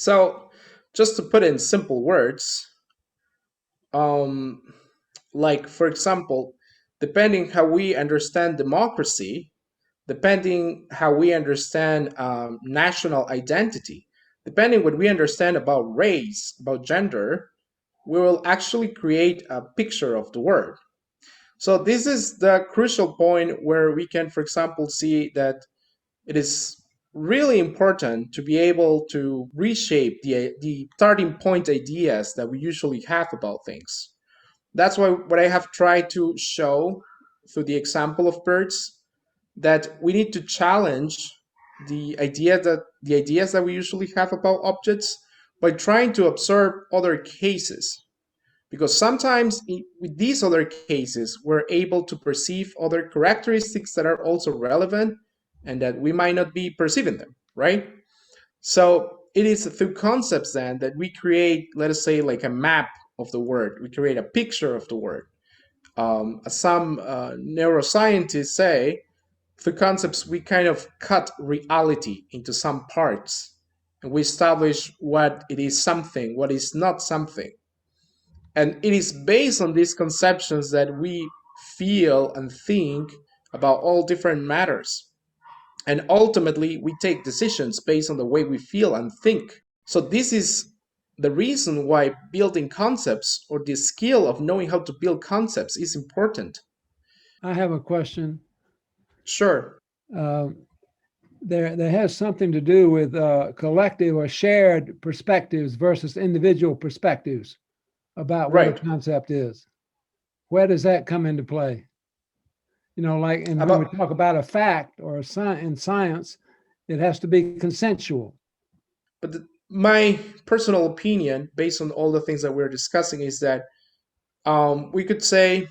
So, just to put it in simple words, um, like for example, depending how we understand democracy, depending how we understand national identity, depending what we understand about race, about gender, we will actually create a picture of the world. So this is the crucial point where we can, for example, see that it is really important to be able to reshape the starting point ideas that we usually have about things. That's why what I have tried to show through the example of birds, that we need to challenge the ideas that we usually have about objects by trying to observe other cases, because sometimes with these other cases we're able to perceive other characteristics that are also relevant and that we might not be perceiving them, right? So it is through concepts then that we create, let us say, like a map of the word. We create a picture of the word. As some neuroscientists say, through concepts we kind of cut reality into some parts, and we establish what it is something, what is not something. And it is based on these conceptions that we feel and think about all different matters. And ultimately, we take decisions based on the way we feel and think. So, this is the reason why building concepts, or the skill of knowing how to build concepts, is important. I have a question. Sure. Uh, there has something to do with collective or shared perspectives versus individual perspectives about what a Right. concept is. Where does that come into play? Like, and when we About talk about a fact or in science, it has to be consensual. But my personal opinion, based on all the things that we're discussing, is that we could say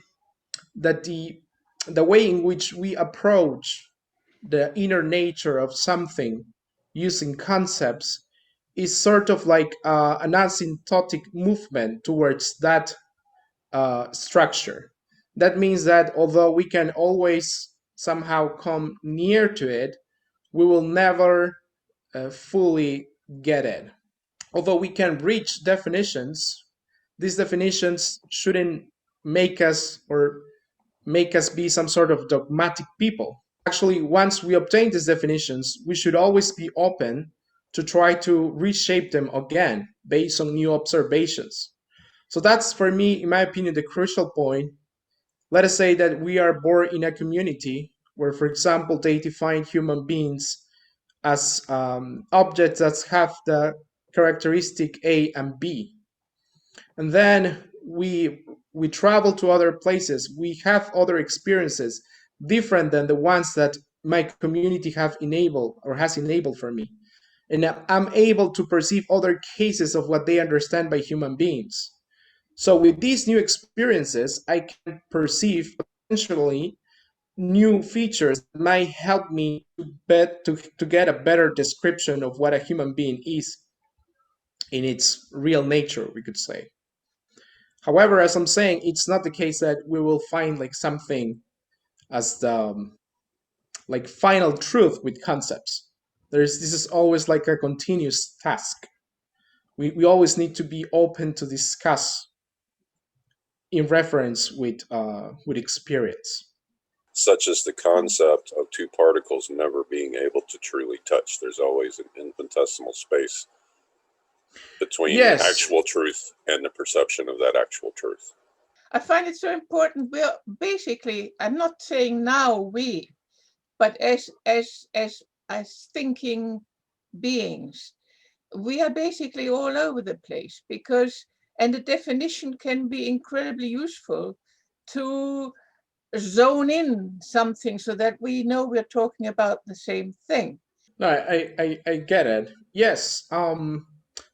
that the way in which we approach the inner nature of something using concepts is sort of like an asymptotic movement towards that structure. That means that although we can always somehow come near to it, we will never fully get it. Although we can reach definitions, these definitions shouldn't make us or make us be some sort of dogmatic people. Actually, once we obtain these definitions, we should always be open to try to reshape them again based on new observations. So that's, for me, in my opinion, the crucial point. Let us say that we are born in a community where, for example, they define human beings as objects that have the characteristic A and B. And then we travel to other places. We have other experiences different than the ones that my community have enabled or has enabled for me. And I'm able to perceive other cases of what they understand by human beings. So with these new experiences, I can perceive potentially new features that might help me to get a better description of what a human being is in its real nature, we could say. However, as I'm saying, it's not the case that we will find like something as the like final truth with concepts. This is always like a continuous task. We always need to be open to discuss in reference with experience. Such as the concept of two particles never being able to truly touch. There's always an infinitesimal space between Yes, actual truth and the perception of that actual truth. I find it so important. We're basically, I'm not saying now we, but as thinking beings, we are basically all over the place, because and the definition can be incredibly useful to zone in something so that we know we're talking about the same thing. no, I get it. Yes.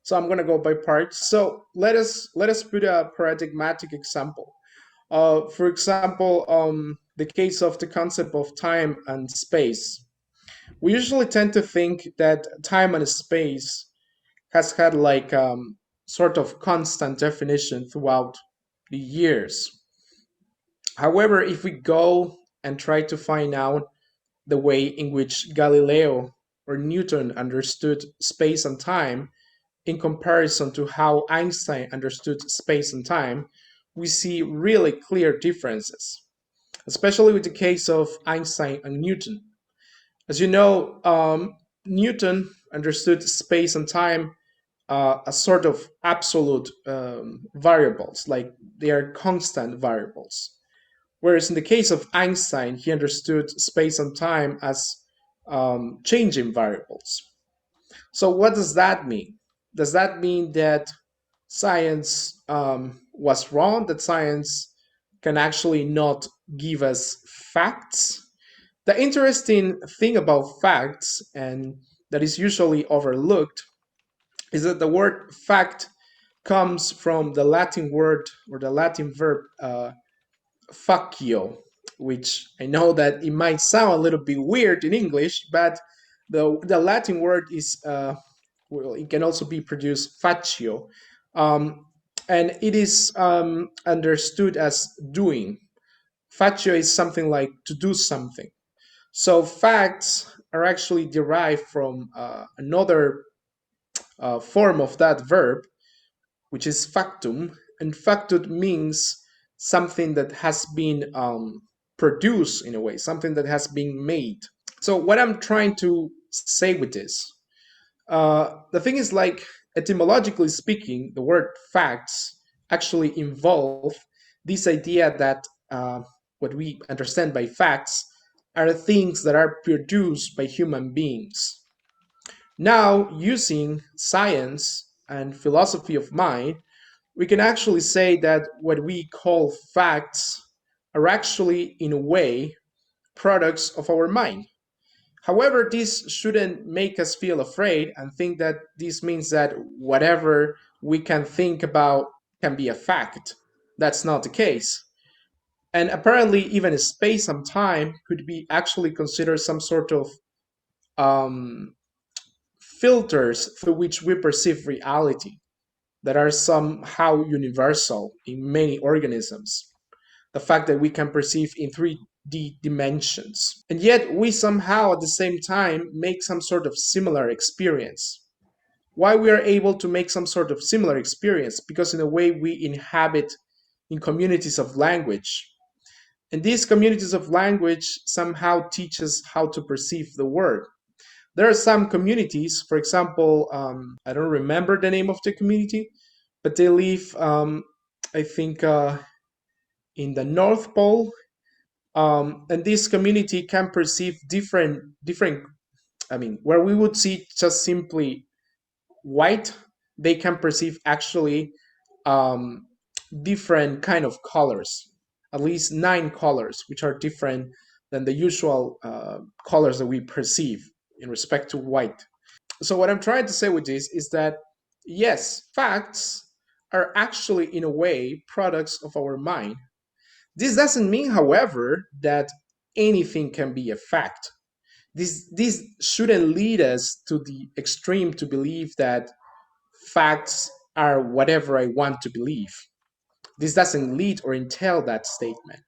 So I'm gonna go by parts. So let us put a paradigmatic example. For example, the case of the concept of time and space. We usually tend to think that time and space has had like sort of constant definition throughout the years. However, if we go and try to find out the way in which Galileo or Newton understood space and time, in comparison to how Einstein understood space and time, we see really clear differences, especially with the case of Einstein and Newton. As you know, Newton understood space and time as sort of absolute variables, like they are constant variables. Whereas in the case of Einstein, he understood space and time as changing variables. So, what does that mean? Does that mean that science was wrong, that science can actually not give us facts? The interesting thing about facts, and that is usually overlooked, is that the word fact comes from the Latin word or the Latin verb faccio, which I know that it might sound a little bit weird in English, but the Latin word is well, it can also be produced faccio, um, and it is understood as doing. Faccio is something like to do something. So facts are actually derived from another form of that verb, which is factum, and factum means something that has been produced in a way, something that has been made. So what I'm trying to say with this, the thing is, like, etymologically speaking, the word facts actually involve this idea that what we understand by facts are things that are produced by human beings. Now, using science and philosophy of mind, we can actually say that what we call facts are actually, in a way, products of our mind. However, this shouldn't make us feel afraid and think that this means that whatever we can think about can be a fact. That's not the case. And apparently, even space and time could be actually considered some sort of um, filters through which we perceive reality that are somehow universal in many organisms. The fact that we can perceive in 3D dimensions. And yet, we somehow at the same time make some sort of similar experience. Why we are able to make some sort of similar experience? Because in a way we inhabit in communities of language. And these communities of language somehow teach us how to perceive the world. There are some communities, for example, I don't remember the name of the community, but they live, I think, in the North Pole, and this community can perceive different. I mean, where we would see just simply white, they can perceive actually um, different kind of colors, at least 9 colors, which are different than the usual colors that we perceive in respect to white. So what I'm trying to say with this is that yes, facts are actually in a way products of our mind. This doesn't mean, however, that anything can be a fact. This shouldn't lead us to the extreme to believe that facts are whatever I want to believe. This doesn't lead or entail that statement.